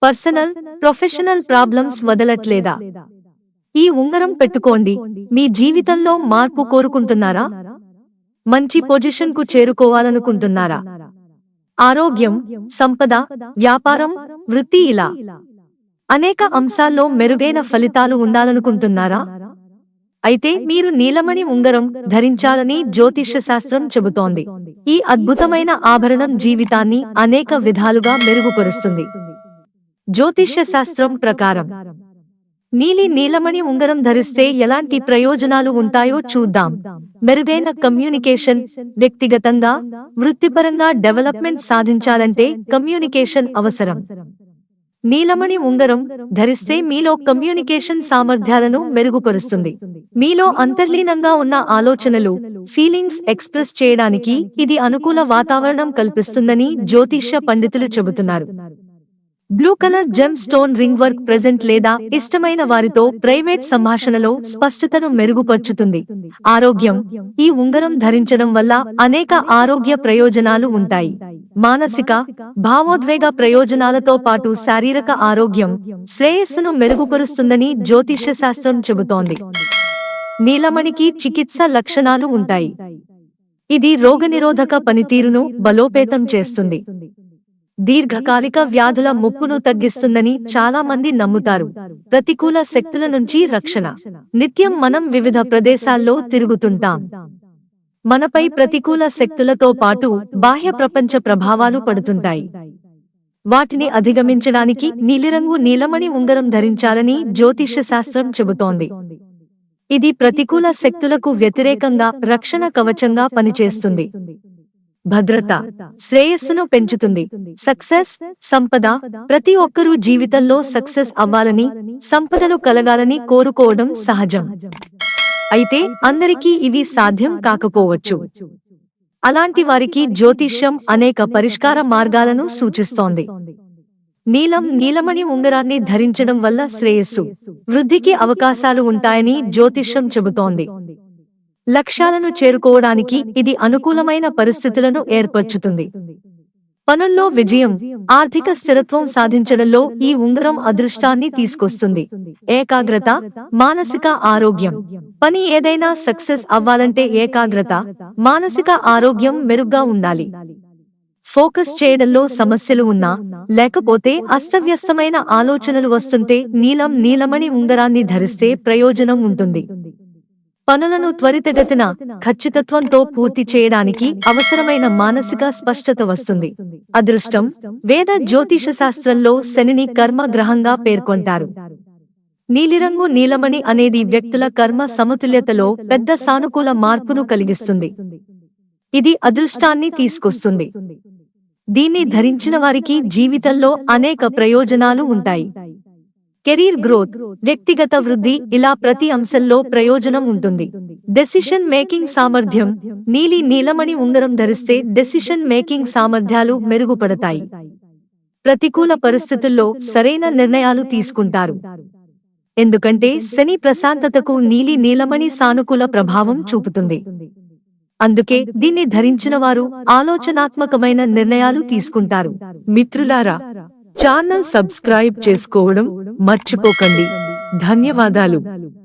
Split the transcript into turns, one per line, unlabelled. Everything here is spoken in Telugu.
Personal, professional problems వదలట్లేదా? ఈ ఉంగరం పెట్టుకోండి. మీ జీవితంలో మార్పు కోరుకుంటున్నారా? మంచి పొజిషన్కు చేరుకోవాలనుకుంటున్నారా? ఆరోగ్యం, సంపద, వ్యాపారం, వృత్తి ఇలా అనేక అంశాల్లో మెరుగైన ఫలితాలు ఉండాలనుకుంటున్నారా? అయితే మీరు నీలమణి ఉంగరం ధరించాలని జ్యోతిష్య శాస్త్రం చెబుతోంది. ఈ అద్భుతమైన ఆభరణం జీవితాన్ని అనేక విధాలుగా మెరుగుపరుస్తుంది. జ్యోతిష్య శాస్త్రం ప్రకారం నీలమణి ఉంగరం ధరిస్తే ఎలాంటి ప్రయోజనాలు ఉంటాయో చూద్దాం. మెరుగైన కమ్యూనికేషన్, వ్యక్తిగతంగా, వృత్తిపరంగా డెవలప్మెంట్ సాధించాలంటే కమ్యూనికేషన్ అవసరం. నీలమణి ఉంగరం ధరిస్తే మీలో కమ్యూనికేషన్ సామర్థ్యాలను మెరుగుపరుస్తుంది. మీలో అంతర్లీనంగా ఉన్న ఆలోచనలు, ఫీలింగ్స్ ఎక్స్ప్రెస్ చేయడానికి ఇది అనుకూల వాతావరణం కల్పిస్తుందని జ్యోతిష్య పండితులు చెబుతున్నారు. Blue colour gem stone ring work present లేదా ఇష్టమైన వారితో ప్రైవేట్ సంభాషణలో స్పష్టతను మెరుగుపరుచుతుంది. ఆరోగ్యం, ఈ ఉంగరం ధరించడం వల్ల అనేక ఆరోగ్య ప్రయోజనాలు ఉంటాయి. మానసిక, భావోద్వేగ ప్రయోజనాలతో పాటు శారీరక ఆరోగ్యం, శ్రేయస్సును మెరుగుపరుస్తుందని జ్యోతిష్య శాస్త్రం చెబుతోంది. నీలమణికి చికిత్స లక్షణాలు ఉంటాయి. ఇది రోగనిరోధక పనితీరును బలోపేతం చేస్తుంది. దీర్ఘకాలిక వ్యాధుల ముప్పును తగ్గిస్తుందని చాలా మంది నమ్ముతారు. ప్రతికూల శక్తుల నుంచి రక్షణ. నిత్యం మనం వివిధ ప్రదేశాల్లో తిరుగుతుంటాం. మనపై ప్రతికూల శక్తులతో పాటు బాహ్య ప్రపంచ ప్రభావాలు పడుతుంటాయి. వాటిని అధిగమించడానికి నీలిరంగు నీలమణి ఉంగరం ధరించాలని జ్యోతిష్య శాస్త్రం చెబుతోంది. ఇది ప్రతికూల శక్తులకు వ్యతిరేకంగా రక్షణ కవచంగా పనిచేస్తుంది. భద్రత, శ్రేయస్సును పెంచుతుంది. సక్సెస్, సంపద, ప్రతి ఒక్కరూ జీవితంలో సక్సెస్ అవ్వాలని, సంపదలు కలగాలని కోరుకోవడం సహజం. అయితే అందరికీ ఇవి సాధ్యం కాకపోవచ్చు. అలాంటి వారికి జ్యోతిష్యం అనేక పరిష్కార మార్గాలను సూచిస్తోంది. నీలమణి ఉంగరాన్ని ధరించడం వల్ల శ్రేయస్సు, వృద్ధికి అవకాశాలు ఉంటాయని జ్యోతిష్యం చెబుతోంది. లక్ష్యాలను చేరుకోవడానికి ఇది అనుకూలమైన పరిస్థితులను ఏర్పరచుతుంది. పనుల్లో విజయం, ఆర్థిక స్థిరత్వం సాధించడంలో ఈ ఉంగరం అదృష్టాన్ని తీసుకొస్తుంది. ఏకాగ్రత, మానసిక ఆరోగ్యం, పని ఏదైనా సక్సెస్ అవ్వాలంటే ఏకాగ్రత, మానసిక ఆరోగ్యం మెరుగ్గా ఉండాలి. ఫోకస్ చేయడంలో సమస్యలు ఉన్నా, లేకపోతే అస్తవ్యస్తమైన ఆలోచనలు వస్తుంటే నీలమణి ఉంగరాన్ని ధరిస్తే ప్రయోజనం ఉంటుంది. పనులను త్వరితగతిన, ఖచ్చితత్వంతో పూర్తి చేయడానికి అవసరమైన మానసిక స్పష్టత వస్తుంది. అదృష్టం, వేద జ్యోతిష శాస్త్రంలో శనిని కర్మ గ్రహంగా పేర్కొంటారు. నీలిరంగు నీలమణి అనేది వ్యక్తుల కర్మ సమతుల్యతలో పెద్ద సానుకూల మార్పును కలిగిస్తుంది. ఇది అదృష్టాన్ని తీసుకొస్తుంది. దీన్ని ధరించిన వారికి జీవితంలో అనేక ప్రయోజనాలు ఉంటాయి. కెరీర్ గ్రోత్, వ్యక్తిగత వృద్ధి ఇలా ప్రతి అంశంలో ప్రయోజనం ఉంటుంది. డెసిషన్ మేకింగ్ సామర్థ్యం, నీలమణి ఉంగరం ధరిస్తే డెసిషన్ మేకింగ్ సామర్థ్యాలు మెరుగుపడతాయి. ప్రతికూల పరిస్థితుల్లో సరైన నిర్ణయాలు తీసుకుంటారు. ఎందుకంటే శని ప్రశాంతతకు నీలమణి సానుకూల ప్రభావం చూపుతుంది. అందుకే దీన్ని ధరించిన వారు ఆలోచనాత్మకమైన నిర్ణయాలు తీసుకుంటారు. మిత్రులారా, ఛానల్ సబ్స్క్రైబ్ చేసుకోవడం మర్చిపోకండి. ధన్యవాదాలు.